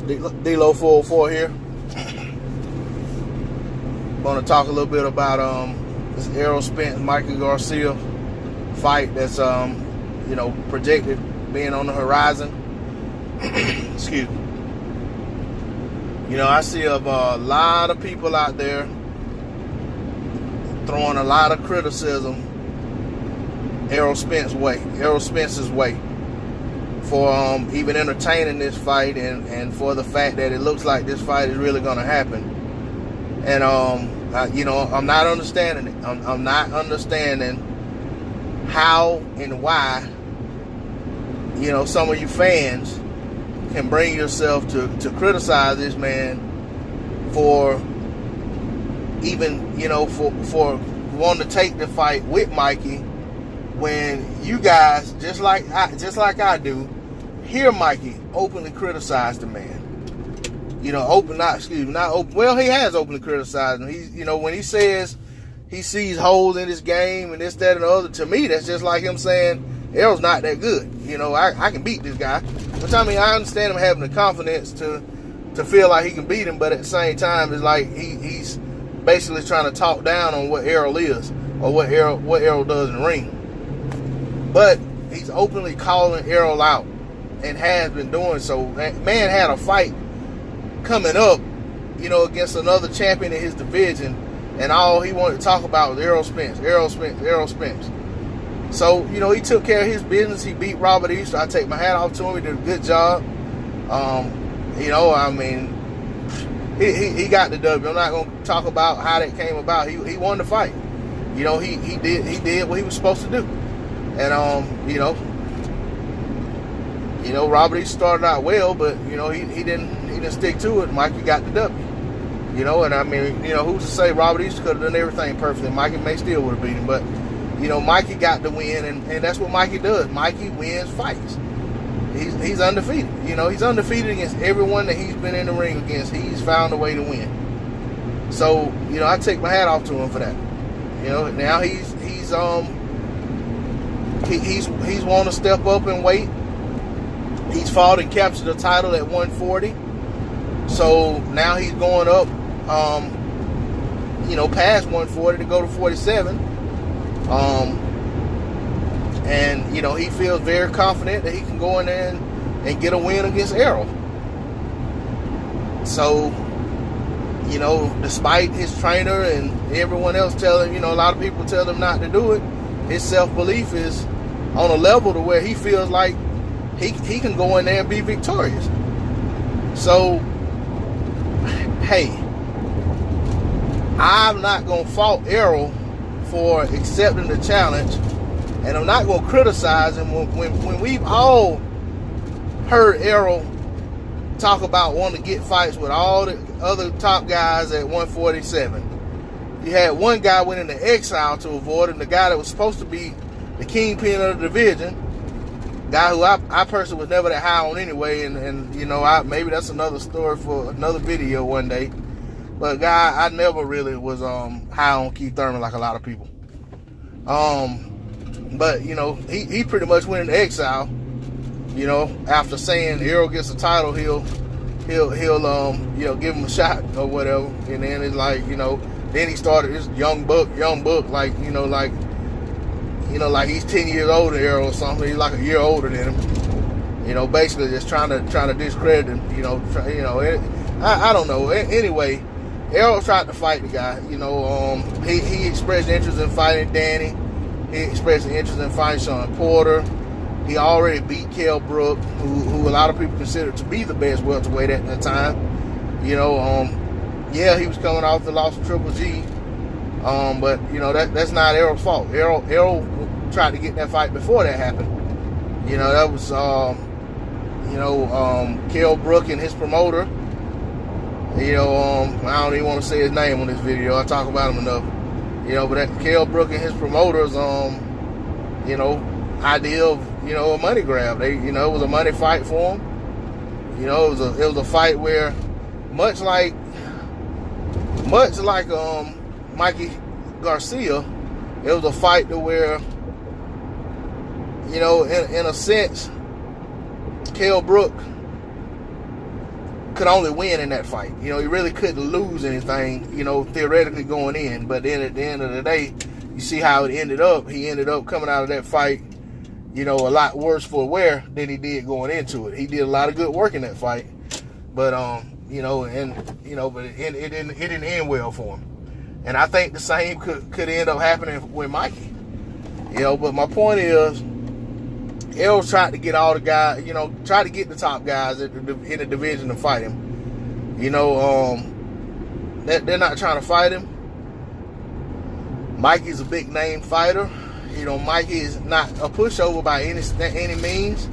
D-Lo 404 here. Going to talk a little bit about this Errol Spence Mikey Garcia fight that's projected being on the horizon. Excuse me. I see a lot of people out there throwing a lot of criticism Errol Spence's way for even entertaining this fight and for the fact that it looks like this fight is really going to happen. And I'm not understanding it. I'm not understanding how and why some of you fans can bring yourself to criticize this man for even for wanting to take the fight with Mikey, when you guys just like I do hear Mikey openly criticize the man. Well, he has openly criticized him. He's when he says he sees holes in his game and this, that, and the other, to me that's just like him saying Errol's not that good. I can beat this guy. Which, I understand him having the confidence to feel like he can beat him, but at the same time, it's like he's basically trying to talk down on what Errol is or what Errol does in the ring. But he's openly calling Errol out and has been doing so. Man had a fight coming up, against another champion in his division, and all he wanted to talk about was Errol Spence. So, he took care of his business. He beat Robert East. I take my hat off to him. He did a good job. He got the W. I'm not going to talk about how that came about. He won the fight. He did what he was supposed to do. And, Robert East started out well, but, he didn't stick to it. Mikey got the W. Who's to say Robert East could have done everything perfectly. Mikey may still would have beat him, but Mikey got the win, and that's what Mikey does. Mikey wins fights. He's undefeated. He's undefeated against everyone that he's been in the ring against. He's found a way to win. So, I take my hat off to him for that. Now he's want to step up and weight. He's fought and captured the title at 140. So now he's going up, past 140 to go to 47. He feels very confident that he can go in there and get a win against Errol. So, despite his trainer and everyone else telling, a lot of people tell him not to do it, his self-belief is on a level to where he feels like he can go in there and be victorious. So, hey, I'm not going to fault Errol for accepting the challenge, and I'm not going to criticize him when we've all heard Errol talk about wanting to get fights with all the other top guys at 147. You had one guy went into exile to avoid him, the guy that was supposed to be the kingpin of the division, guy who I personally was never that high on anyway, and maybe that's another story for another video one day. But guy, I never really was high on Keith Thurman like a lot of people. But he pretty much went into exile. After saying Errol gets the title, he'll give him a shot or whatever. And then it's like then he started this young buck, like like he's 10 years older than Errol or something. He's like a year older than him. Basically just trying to discredit him. I don't know. Anyway, Errol tried to fight the guy. He expressed interest in fighting Danny. He expressed interest in fighting Sean Porter. He already beat Kell Brook, who a lot of people consider to be the best welterweight at that time. Yeah, he was coming off the loss of Triple G. But that's not Errol's fault. Errol tried to get that fight before that happened. That was Kell Brook and his promoter. I don't even want to say his name on this video. I talk about him enough. But that Kell Brook and his promoters, idea of a money grab. It was a money fight for him. It was a fight where much like Mikey Garcia, it was a fight to where in a sense Kell Brook could only win in that fight. You know, he really couldn't lose anything, you know, theoretically going in. But then at the end of the day, you see how it ended up. He ended up coming out of that fight, you know, a lot worse for wear than he did going into it. He did a lot of good work in that fight, but you know, and you know, but it didn't end well for him. And I think the same could end up happening with Mikey. You know, but my point is, Errol's tried to get all the guys, you know, try to get the top guys in the division to fight him. You know, they're not trying to fight him. Mikey's a big name fighter. You know, Mikey is not a pushover by any means.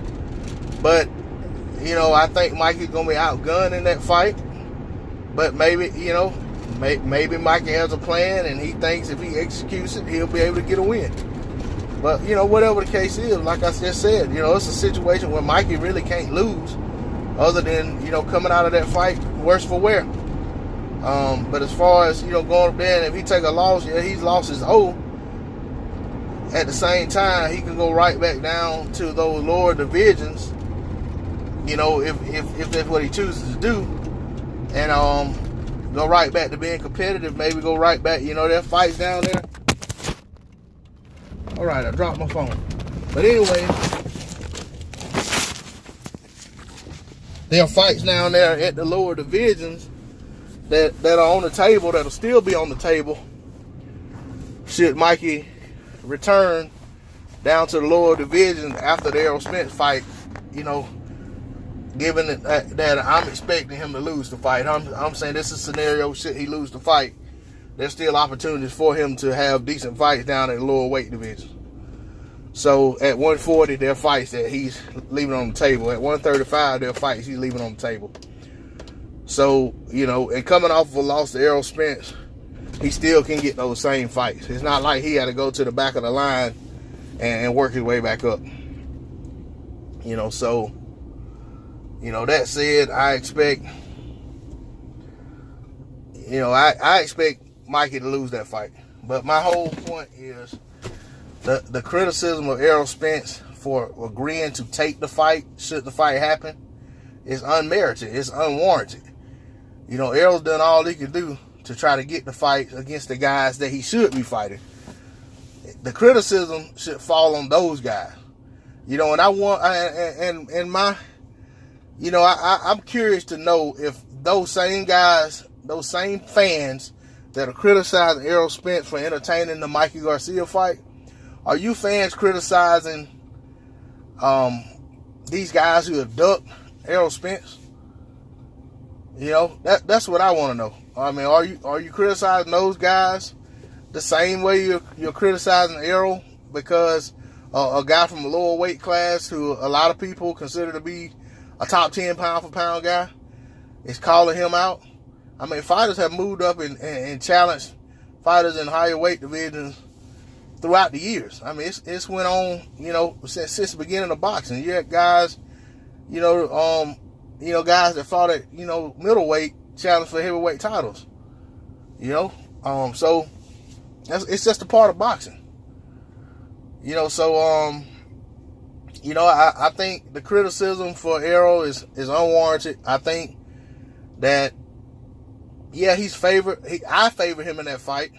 But, you know, I think Mikey's going to be outgunned in that fight. But maybe, you know, maybe Mikey has a plan and he thinks if he executes it, he'll be able to get a win. But, you know, whatever the case is, like I just said, you know, it's a situation where Mikey really can't lose other than, you know, coming out of that fight worse for wear. But as far as, you know, going up there and if he take a loss, yeah, he's lost his O. At the same time, he can go right back down to those lower divisions, you know, if that's what he chooses to do. And go right back to being competitive, maybe go right back, you know, there are fights down there. All right, I dropped my phone. But anyway, there are fights down there at the lower divisions that are on the table, that'll still be on the table should Mikey return down to the lower division after the Errol Spence fight. You know, given that I'm expecting him to lose the fight. I'm saying this is a scenario, should he lose the fight, there's still opportunities for him to have decent fights down at the lower weight division. So at 140, there are fights that he's leaving on the table. At 135, there are fights he's leaving on the table. So, you know, and coming off of a loss to Errol Spence, he still can get those same fights. It's not like he had to go to the back of the line and work his way back up. You know, so, you know, that said, I expect, you know, I expect Mikey to lose that fight. But my whole point is the criticism of Errol Spence for agreeing to take the fight, should the fight happen, is unmerited. It's unwarranted. You know, Errol's done all he could do to try to get the fight against the guys that he should be fighting. The criticism should fall on those guys. You know, and I'm curious to know if those same guys, those same fans that are criticizing Errol Spence for entertaining the Mikey Garcia fight, are you fans criticizing these guys who have ducked Errol Spence? You know, that's what I want to know. I mean, are you criticizing those guys the same way you're criticizing Errol because a guy from a lower weight class who a lot of people consider to be a top 10 pound for pound guy is calling him out? I mean, fighters have moved up and challenged fighters in higher weight divisions throughout the years. I mean, it's went on, you know, since the beginning of boxing. You had guys, guys that fought at, you know, middleweight challenge for heavyweight titles. You know, so it's just a part of boxing. You know, so you know, I think the criticism for Errol is unwarranted. I think that, yeah, he's favored. I favor him in that fight,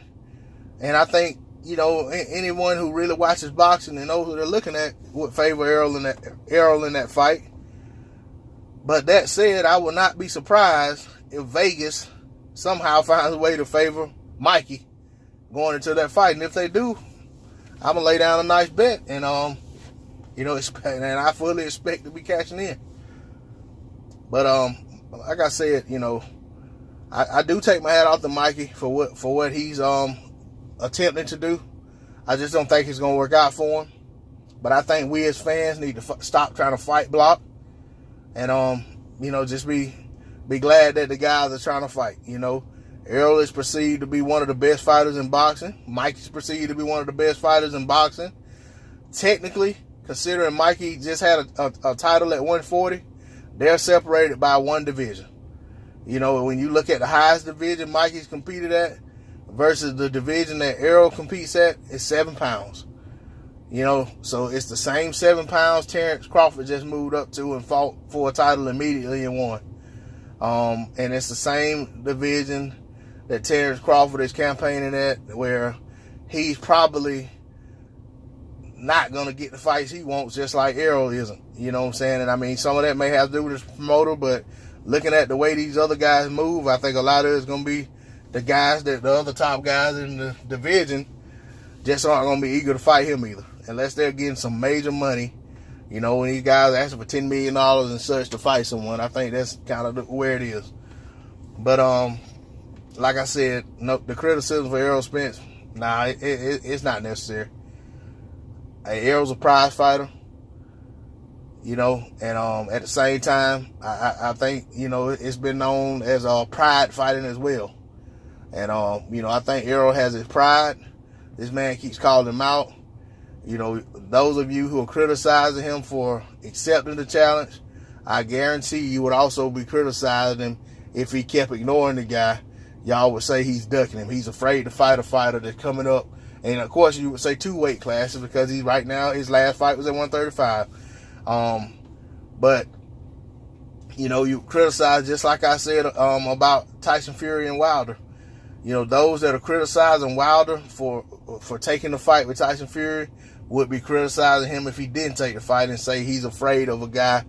and I think, you know, anyone who really watches boxing and knows who they're looking at would favor Errol in that fight. But that said, I would not be surprised if Vegas somehow finds a way to favor Mikey going into that fight. And if they do, I'm gonna lay down a nice bet, and you know, and I fully expect to be cashing in. But like I said, you know, I do take my hat off to Mikey for what he's attempting to do. I just don't think it's gonna work out for him. But I think we as fans need to stop trying to fight block, and you know, just be glad that the guys are trying to fight. You know, Errol is perceived to be one of the best fighters in boxing. Mikey's perceived to be one of the best fighters in boxing. Technically, considering Mikey just had a title at 140, they're separated by one division. You know, when you look at the highest division Mikey's competed at versus the division that Errol competes at, it's 7 pounds. You know, so it's the same 7 pounds Terrence Crawford just moved up to and fought for a title immediately and won. And it's the same division that Terrence Crawford is campaigning at, where he's probably not going to get the fights he wants, just like Errol isn't. You know what I'm saying? And I mean, some of that may have to do with his promoter, but looking at the way these other guys move, I think a lot of it is going to be the guys that the other top guys in the division just aren't going to be eager to fight him either, unless they're getting some major money. You know, when these guys asking for $10 million and such to fight someone, I think that's kind of where it is. But like I said, no, the criticism for Errol Spence, nah, it's not necessary. Hey, Errol's a prize fighter, you know, and at the same time, I think, you know, it's been known as pride fighting as well. And you know, I think Errol has his pride. This man keeps calling him out. You know, those of you who are criticizing him for accepting the challenge, I guarantee you would also be criticizing him if he kept ignoring the guy. Y'all would say he's ducking him. He's afraid to fight a fighter that's coming up. And of course, you would say 2 weight classes, because he's right now, his last fight was at 135. But, you know, you criticize, just like I said about Tyson Fury and Wilder. You know, those that are criticizing Wilder for taking the fight with Tyson Fury would be criticizing him if he didn't take the fight, and say he's afraid of a guy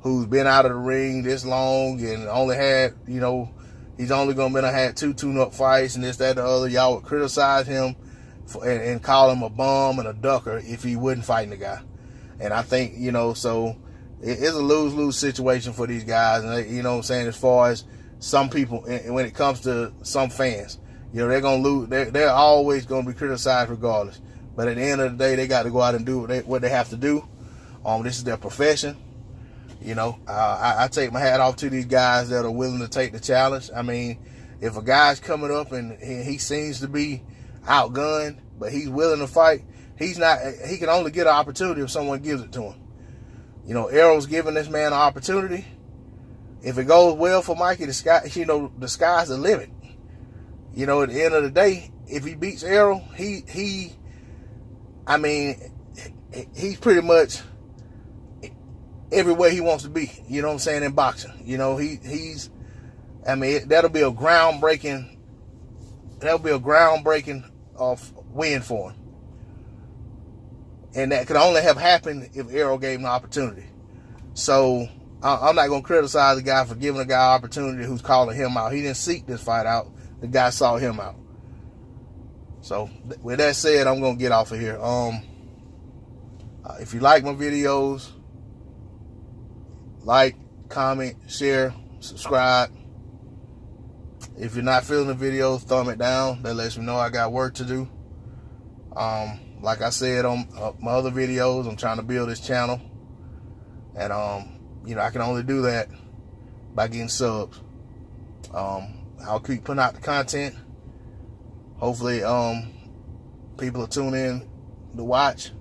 who's been out of the ring this long and only had, you know, he's only going to have 2 tune-up fights and this, that, the other. Y'all would criticize him and call him a bum and a ducker if he wouldn't fight the guy. And I think, you know, so it's a lose-lose situation for these guys. And, you know what I'm saying, as far as some people, when it comes to some fans, you know, they're going to lose. They're always going to be criticized regardless. But at the end of the day, they got to go out and do what they have to do. This is their profession. You know, I take my hat off to these guys that are willing to take the challenge. I mean, if a guy's coming up and he seems to be outgunned, but he's willing to fight, he can only get an opportunity if someone gives it to him. You know, Errol's giving this man an opportunity. If it goes well for Mikey, the sky's the limit. You know, at the end of the day, if he beats Errol, he's pretty much everywhere he wants to be. You know what I'm saying, in boxing. You know, that'll be a groundbreaking win for him. And that could only have happened if Errol gave him the opportunity. So I'm not going to criticize the guy for giving a guy an opportunity who's calling him out. He didn't seek this fight out. The guy saw him out. So with that said, I'm going to get off of here. If you like my videos, like, comment, share, subscribe. If you're not feeling the video, thumb it down. That lets me know I got work to do. Like I said on my other videos, I'm trying to build this channel. And, you know, I can only do that by getting subs. I'll keep putting out the content. Hopefully, people will tune in to watch.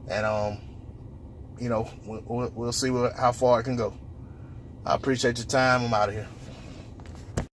And, you know, we'll see how far it can go. I appreciate your time. I'm out of here.